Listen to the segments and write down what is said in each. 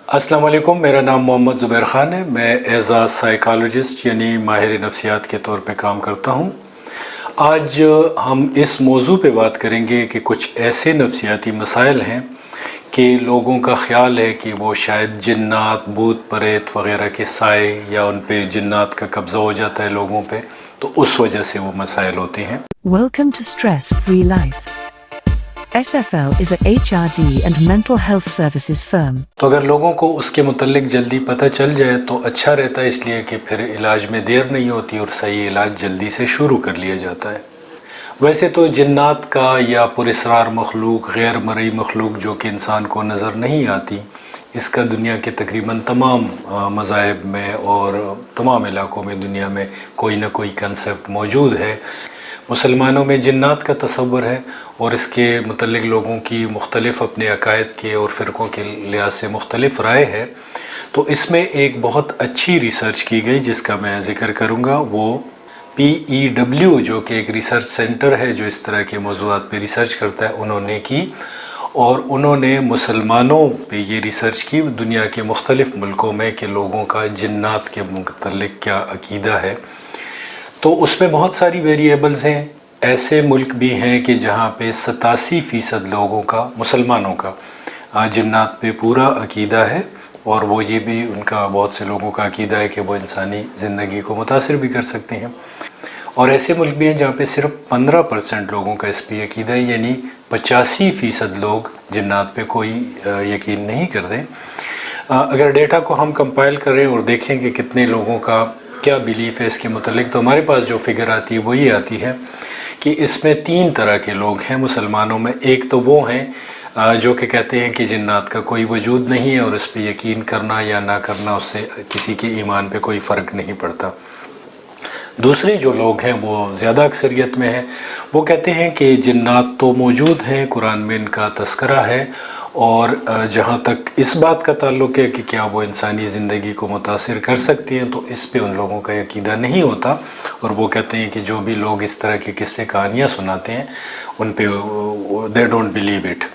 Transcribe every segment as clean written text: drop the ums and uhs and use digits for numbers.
السلام علیکم، میرا نام محمد زبیر خان ہے۔ میں ایز اے سائیکالوجسٹ یعنی ماہر نفسیات کے طور پہ کام کرتا ہوں۔ آج ہم اس موضوع پہ بات کریں گے کہ کچھ ایسے نفسیاتی مسائل ہیں کہ لوگوں کا خیال ہے کہ وہ شاید جنات، بھوت پریت وغیرہ کے سائے یا ان پہ جنات کا قبضہ ہو جاتا ہے لوگوں پہ، تو اس وجہ سے وہ مسائل ہوتے ہیں۔ Welcome to Stress Free Life. SFL is a HRD and mental health services firm. تو اگر لوگوں کو اس کے متعلق جلدی پتہ چل جائے تو اچھا رہتا ہے، اس لیے کہ پھر علاج میں دیر نہیں ہوتی اور صحیح علاج جلدی سے شروع کر لیا جاتا ہے۔ ویسے تو جنات کا یا پراسرار مخلوق، غیر مرئی مخلوق جو کہ انسان کو نظر نہیں آتی، اس کا دنیا کے تقریباً تمام مذاہب میں اور تمام علاقوں میں دنیا میں کوئی نہ کوئی کنسیپٹ موجود ہے۔ مسلمانوں میں جنات کا تصور ہے اور اس کے متعلق لوگوں کی مختلف اپنے عقائد کے اور فرقوں کے لحاظ سے مختلف رائے ہے۔ تو اس میں ایک بہت اچھی ریسرچ کی گئی جس کا میں ذکر کروں گا، وہ PEW جو کہ ایک ریسرچ سینٹر ہے جو اس طرح کے موضوعات پہ ریسرچ کرتا ہے، انہوں نے کی، اور انہوں نے مسلمانوں پہ یہ ریسرچ کی دنیا کے مختلف ملکوں میں کہ لوگوں کا جنات کے متعلق کیا عقیدہ ہے۔ تو اس میں بہت ساری ویریبلز ہیں۔ ایسے ملک بھی ہیں کہ جہاں پہ 87% لوگوں کا، مسلمانوں کا، جنات پہ پورا عقیدہ ہے، اور وہ یہ بھی ان کا بہت سے لوگوں کا عقیدہ ہے کہ وہ انسانی زندگی کو متاثر بھی کر سکتے ہیں۔ اور ایسے ملک بھی ہیں جہاں پہ صرف 15% لوگوں کا اس پہ عقیدہ ہے، یعنی 85% لوگ جنات پہ کوئی یقین نہیں کرتے۔ اگر ڈیٹا کو ہم کمپائل کریں اور دیکھیں کہ کتنے لوگوں کا کیا بیلیف ہے اس کے متعلق، تو ہمارے پاس جو فگر آتی ہے وہ یہ آتی ہے کہ اس میں 3 طرح کے لوگ ہیں مسلمانوں میں۔ ایک تو وہ ہیں جو کہ کہتے ہیں کہ جنات کا کوئی وجود نہیں ہے اور اس پہ یقین کرنا یا نہ کرنا اس سے کسی کے ایمان پہ کوئی فرق نہیں پڑتا۔ دوسرے جو لوگ ہیں وہ زیادہ اکثریت میں ہیں، وہ کہتے ہیں کہ جنات تو موجود ہیں، قرآن میں ان کا تذکرہ ہے، اور جہاں تک اس بات کا تعلق ہے کہ کیا وہ انسانی زندگی کو متاثر کر سکتی ہیں، تو اس پہ ان لوگوں کا عقیدہ نہیں ہوتا، اور وہ کہتے ہیں کہ جو بھی لوگ اس طرح کے قصے کہانیاں سناتے ہیں ان پہ they don't believe it۔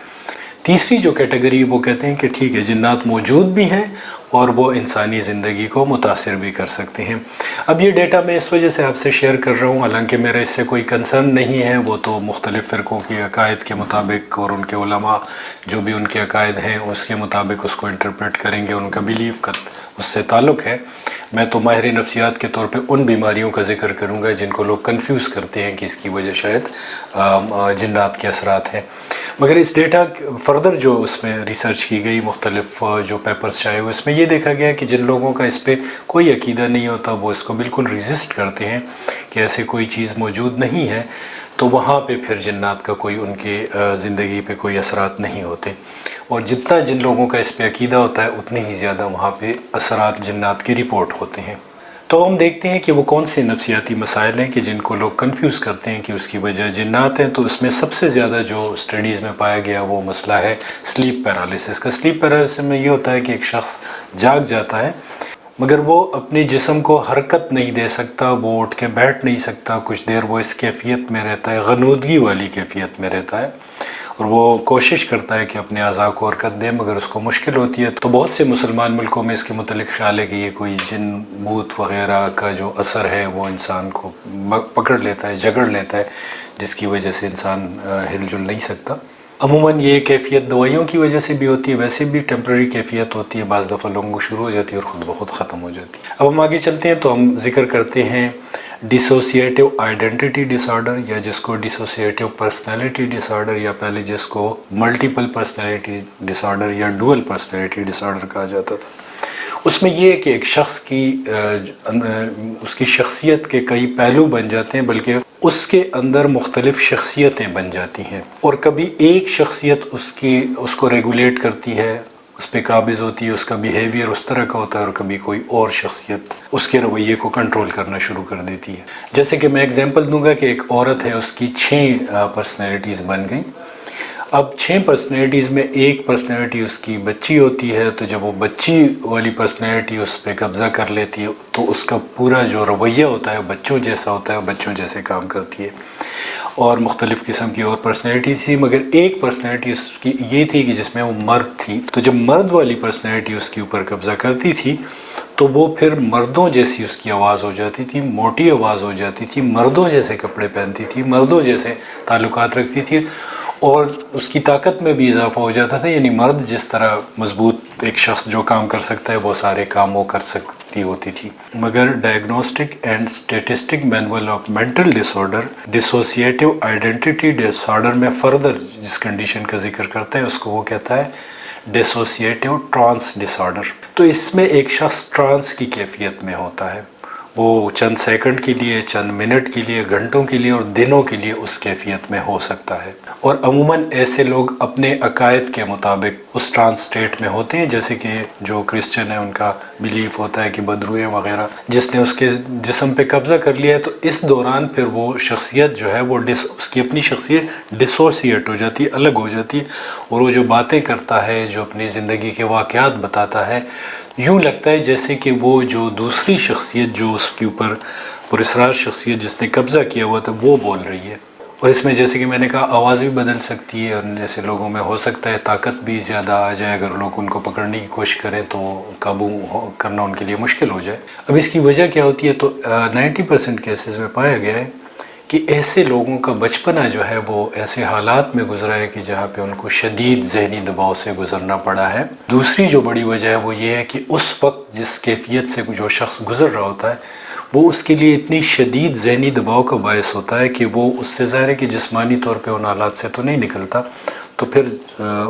تیسری جو کیٹیگری وہ کہتے ہیں کہ ٹھیک ہے، جنات موجود بھی ہیں اور وہ انسانی زندگی کو متاثر بھی کر سکتے ہیں۔ اب یہ ڈیٹا میں اس وجہ سے آپ سے شیئر کر رہا ہوں، حالانکہ میرا اس سے کوئی کنسرن نہیں ہے، وہ تو مختلف فرقوں کے عقائد کے مطابق اور ان کے علماء جو بھی ان کے عقائد ہیں اس کے مطابق اس کو انٹرپریٹ کریں گے، ان کا بیلیف کا اس سے تعلق ہے۔ میں تو ماہر نفسیات کے طور پہ ان بیماریوں کا ذکر کروں گا جن کو لوگ کنفیوز کرتے ہیں کہ اس کی وجہ شاید جنات کے اثرات ہیں۔ مگر اس ڈیٹا فردر جو اس میں ریسرچ کی گئی، مختلف جو پیپرز شائع ہوئے، اس میں یہ دیکھا گیا کہ جن لوگوں کا اس پہ کوئی عقیدہ نہیں ہوتا وہ اس کو بالکل ریزسٹ کرتے ہیں کہ ایسے کوئی چیز موجود نہیں ہے، تو وہاں پہ پھر جنات کا کوئی ان کے زندگی پہ کوئی اثرات نہیں ہوتے، اور جتنا جن لوگوں کا اس پہ عقیدہ ہوتا ہے اتنے ہی زیادہ وہاں پہ اثرات جنات کی رپورٹ ہوتے ہیں۔ تو ہم دیکھتے ہیں کہ وہ کون سے نفسیاتی مسائل ہیں کہ جن کو لوگ کنفیوز کرتے ہیں کہ اس کی وجہ جنات ہیں۔ تو اس میں سب سے زیادہ جو اسٹڈیز میں پایا گیا وہ مسئلہ ہے سلیپ پیرالیسس کا۔ سلیپ پیرالیسس میں یہ ہوتا ہے کہ ایک شخص جاگ جاتا ہے مگر وہ اپنے جسم کو حرکت نہیں دے سکتا، وہ اٹھ کے بیٹھ نہیں سکتا، کچھ دیر وہ اس کیفیت میں رہتا ہے، غنودگی والی کیفیت میں رہتا ہے، اور وہ کوشش کرتا ہے کہ اپنے اعضاء کو حرکت دے مگر اس کو مشکل ہوتی ہے۔ تو بہت سے مسلمان ملکوں میں اس کے متعلق خیال ہے کہ یہ کوئی جن بھوت وغیرہ کا جو اثر ہے وہ انسان کو پکڑ لیتا ہے، جگڑ لیتا ہے، جس کی وجہ سے انسان ہل جل نہیں سکتا۔ عموماً یہ کیفیت دوائیوں کی وجہ سے بھی ہوتی ہے، ویسے بھی ٹیمپرری کیفیت ہوتی ہے، بعض دفعہ لوگوں کو شروع ہو جاتی ہے اور خود بخود ختم ہو جاتی ہے۔ اب ہم آگے چلتے ہیں تو ہم ذکر کرتے ہیں ڈیسوسیٹیو آئیڈینٹی ڈس آرڈر، یا جس کو ڈیسوسیٹیو پرسنالٹی ڈس آرڈر، یا پہلے جس کو ملٹیپل پرسنالٹی ڈس آرڈر یا ڈوئل پرسنالٹی ڈس آرڈر کہا جاتا تھا۔ اس میں یہ ہے کہ ایک شخص کی اس کی شخصیت کے کئی پہلو بن جاتے ہیں، بلکہ اس کے اندر مختلف شخصیتیں بن جاتی ہیں، اور کبھی ایک شخصیت اس کو ریگولیٹ کرتی ہے، اس پہ قابض ہوتی ہے، اس کا بیہیویئر اس طرح کا ہوتا ہے، اور کبھی کوئی اور شخصیت اس کے رویے کو کنٹرول کرنا شروع کر دیتی ہے۔ جیسے کہ میں ایگزامپل دوں گا کہ ایک عورت ہے، اس کی 6 پرسنالٹیز بن گئیں۔ اب 6 پرسنالٹیز میں ایک پرسنالٹی اس کی بچی ہوتی ہے، تو جب وہ بچی والی پرسنالٹی اس پہ قبضہ کر لیتی ہے تو اس کا پورا جو رویہ ہوتا ہے بچوں جیسا ہوتا ہے، بچوں جیسے کام کرتی ہے۔ اور مختلف قسم کی اور پرسنالٹی تھی، مگر ایک پرسنالٹی اس کی یہ تھی کہ جس میں وہ مرد تھی. تو جب مرد والی پرسنالٹی اس کے اوپر قبضہ کرتی تھی تو وہ پھر مردوں جیسی اس کی آواز ہو جاتی تھی، موٹی آواز ہو جاتی تھی، مردوں جیسے کپڑے پہنتی تھی، مردوں جیسے تعلقات رکھتی تھی، اور اس کی طاقت میں بھی اضافہ ہو جاتا تھا. یعنی مرد جس طرح مضبوط ایک شخص جو کام کر سکتا ہے وہ سارے کام وہ کر سکتی ہوتی تھی. مگر diagnostic and statistic manual of mental disorder dissociative identity disorder میں فردر جس کنڈیشن کا ذکر کرتا ہے اس کو وہ کہتا ہے ڈسوسیٹیو ٹرانس ڈس آرڈر. تو اس میں ایک شخص ٹرانس کی کیفیت میں ہوتا ہے، وہ چند سیکنڈ کے لیے، چند منٹ کے لیے، گھنٹوں کے لیے اور دنوں کے لیے اس کیفیت میں ہو سکتا ہے. اور عموماً ایسے لوگ اپنے عقائد کے مطابق اس ٹرانس سٹیٹ میں ہوتے ہیں، جیسے کہ جو کرسچن ہے ان کا بیلیف ہوتا ہے کہ بدروئیں وغیرہ جس نے اس کے جسم پہ قبضہ کر لیا ہے، تو اس دوران پھر وہ شخصیت جو ہے وہ اس کی اپنی شخصیت ڈسوسیٹ ہو جاتی ہے، الگ ہو جاتی ہے، اور وہ جو باتیں کرتا ہے، جو اپنی زندگی کے واقعات بتاتا ہے، یوں لگتا ہے جیسے کہ وہ جو دوسری شخصیت جو اس کے اوپر پراسرار شخصیت جس نے قبضہ کیا ہوا تھا وہ بول رہی ہے. اور اس میں جیسے کہ میں نے کہا آواز بھی بدل سکتی ہے، اور جیسے لوگوں میں ہو سکتا ہے طاقت بھی زیادہ آ جائے، اگر لوگ ان کو پکڑنے کی کوشش کریں تو قابو کرنا ان کے لیے مشکل ہو جائے. اب اس کی وجہ کیا ہوتی ہے؟ تو 90% کیسز میں پایا گیا ہے کہ ایسے لوگوں کا بچپنا جو ہے وہ ایسے حالات میں گزرا ہے کہ جہاں پہ ان کو شدید ذہنی دباؤ سے گزرنا پڑا ہے. دوسری جو بڑی وجہ ہے وہ یہ ہے کہ اس وقت جس کیفیت سے جو شخص گزر رہا ہوتا ہے وہ اس کے لیے اتنی شدید ذہنی دباؤ کا باعث ہوتا ہے کہ وہ اس سے ظاہر ہے کہ جسمانی طور پہ ان حالات سے تو نہیں نکلتا، تو پھر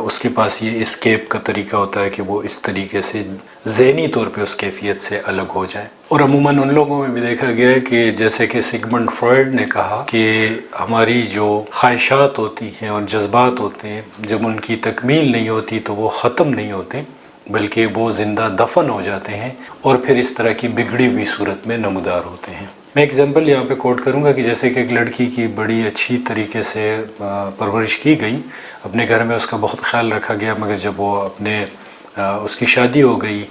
اس کے پاس یہ اسکیپ کا طریقہ ہوتا ہے کہ وہ اس طریقے سے ذہنی طور پہ اس کیفیت سے الگ ہو جائیں. اور عموماً ان لوگوں میں بھی دیکھا گیا ہے کہ جیسے کہ سگمنڈ فرائڈ نے کہا کہ ہماری جو خواہشات ہوتی ہیں اور جذبات ہوتے ہیں جب ان کی تکمیل نہیں ہوتی تو وہ ختم نہیں ہوتے بلکہ وہ زندہ دفن ہو جاتے ہیں اور پھر اس طرح کی بگڑی ہوئی صورت میں نمودار ہوتے ہیں. میں ایگزامپل یہاں پہ کوٹ کروں گا کہ جیسے کہ ایک لڑکی کی بڑی اچھی طریقے سے پرورش کی گئی، اپنے گھر میں اس کا بہت خیال رکھا گیا، مگر جب وہ اس کی شادی ہو گئی،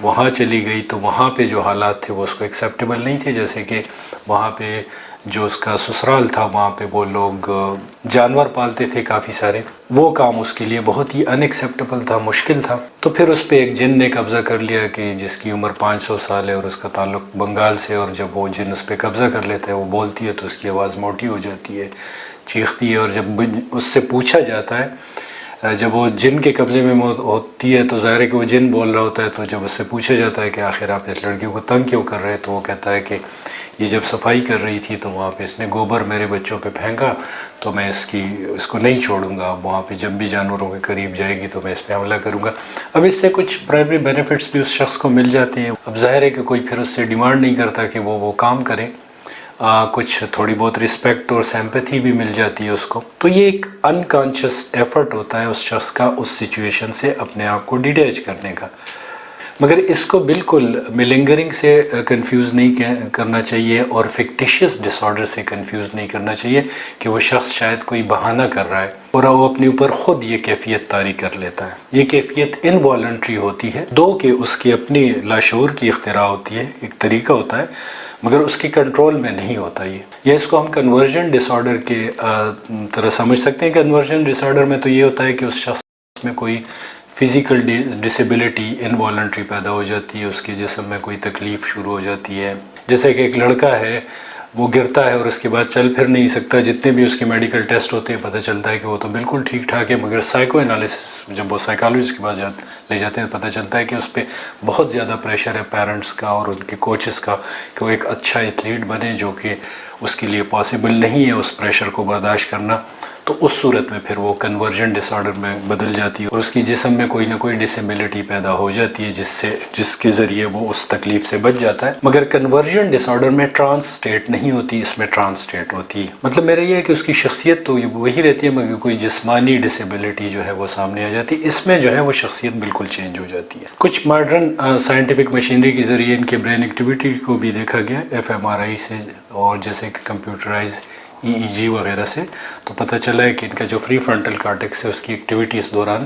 وہاں چلی گئی، تو وہاں پہ جو حالات تھے وہ اس کو ایکسیپٹیبل نہیں تھے. جیسے کہ وہاں پہ جو اس کا سسرال تھا وہاں پہ وہ لوگ جانور پالتے تھے کافی سارے، وہ کام اس کے لیے بہت ہی ان ایکسیپٹیبل تھا، مشکل تھا. تو پھر اس پہ ایک جن نے قبضہ کر لیا کہ جس کی عمر 500 سال ہے اور اس کا تعلق بنگال سے، اور جب وہ جن اس پہ قبضہ کر لیتا ہے وہ بولتی ہے تو اس کی آواز موٹی ہو جاتی ہے، چیختی ہے، اور جب اس سے پوچھا جاتا ہے، جب وہ جن کے قبضے میں ہوتی ہے تو ظاہر ہے کہ وہ جن بول رہا ہوتا ہے، تو جب اس سے پوچھا جاتا ہے کہ آخر آپ اس لڑکی کو تنگ کیوں کر رہے، تو وہ کہتا ہے کہ یہ جب صفائی کر رہی تھی تو وہاں پہ اس نے گوبر میرے بچوں پہ پھینکا، تو میں اس کو نہیں چھوڑوں گا، وہاں پہ جب بھی جانوروں کے قریب جائے گی تو میں اس پہ حملہ کروں گا. اب اس سے کچھ پرائمری بینیفٹس بھی اس شخص کو مل جاتے ہیں. اب ظاہر ہے کہ کوئی پھر اس سے ڈیمانڈ نہیں کرتا کہ وہ کام کرے، کچھ تھوڑی بہت رسپیکٹ اور سیمپتھی بھی مل جاتی ہے اس کو. تو یہ ایک انکانشیس ایفرٹ ہوتا ہے اس شخص کا اس سچویشن سے اپنے آپ کو ڈیٹیچ کرنے کا. مگر اس کو بالکل ملنگرنگ سے کنفیوز نہیں کرنا چاہیے اور فکٹیشیس ڈس آرڈر سے کنفیوز نہیں کرنا چاہیے کہ وہ شخص شاید کوئی بہانہ کر رہا ہے اور وہ اپنے اوپر خود یہ کیفیت طاری کر لیتا ہے. یہ کیفیت انوالنٹری ہوتی ہے، دو کہ اس کی اپنی لاشعور کی اختراع ہوتی ہے، ایک طریقہ ہوتا ہے، مگر اس کی کنٹرول میں نہیں ہوتا یہ. یا اس کو ہم کنورژن ڈس آرڈر کے طرح سمجھ سکتے ہیں. کنورژن ڈس آرڈر میں تو یہ ہوتا ہے کہ اس شخص میں کوئی فزیکل ڈسیبلٹی انوالنٹری پیدا ہو جاتی ہے، اس کے جسم میں کوئی تکلیف شروع ہو جاتی ہے. جیسے کہ ایک لڑکا ہے وہ گرتا ہے اور اس کے بعد چل پھر نہیں سکتا، جتنے بھی اس کے میڈیکل ٹیسٹ ہوتے ہیں پتہ چلتا ہے کہ وہ تو بالکل ٹھیک ٹھاک ہے، مگر سائیکو انالیسس جب وہ سائیکالوجسٹ کے پاس لے جاتے ہیں پتہ چلتا ہے کہ اس پہ بہت زیادہ پریشر ہے پیرنٹس کا اور ان کے کوچز کا کہ وہ ایک اچھا ایتھلیٹ بنے، جو کہ اس کے لیے پاسبل نہیں ہے اس پریشر کو برداشت کرنا. تو اس صورت میں پھر وہ کنورژن ڈس آرڈر میں بدل جاتی ہے اور اس کی جسم میں کوئی نہ کوئی ڈسیبلٹی پیدا ہو جاتی ہے جس کے ذریعے وہ اس تکلیف سے بچ جاتا ہے. مگر کنورژن ڈس آرڈر میں ٹرانس سٹیٹ نہیں ہوتی، اس میں ٹرانس سٹیٹ ہوتی ہے. مطلب میرا یہ ہے کہ اس کی شخصیت تو وہی رہتی ہے مگر کوئی جسمانی ڈسیبلٹی جو ہے وہ سامنے آ جاتی ہے. اس میں جو ہے وہ شخصیت بالکل چینج ہو جاتی ہے. کچھ ماڈرن سائنٹیفک مشینری کے ذریعے ان کے برین ایکٹیویٹی کو بھی دیکھا گیا FMRI سے اور جیسے کہ کمپیوٹرائز EEG وغیرہ سے، تو پتہ چلا ہے کہ ان کا جو فری فرنٹل کارٹیکس ہے اس کی ایکٹیویٹی اس دوران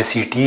ACT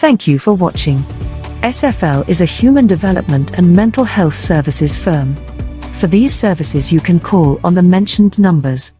Thank you for watching. SFL is a human development and mental health services firm. For these services you can call on the mentioned numbers.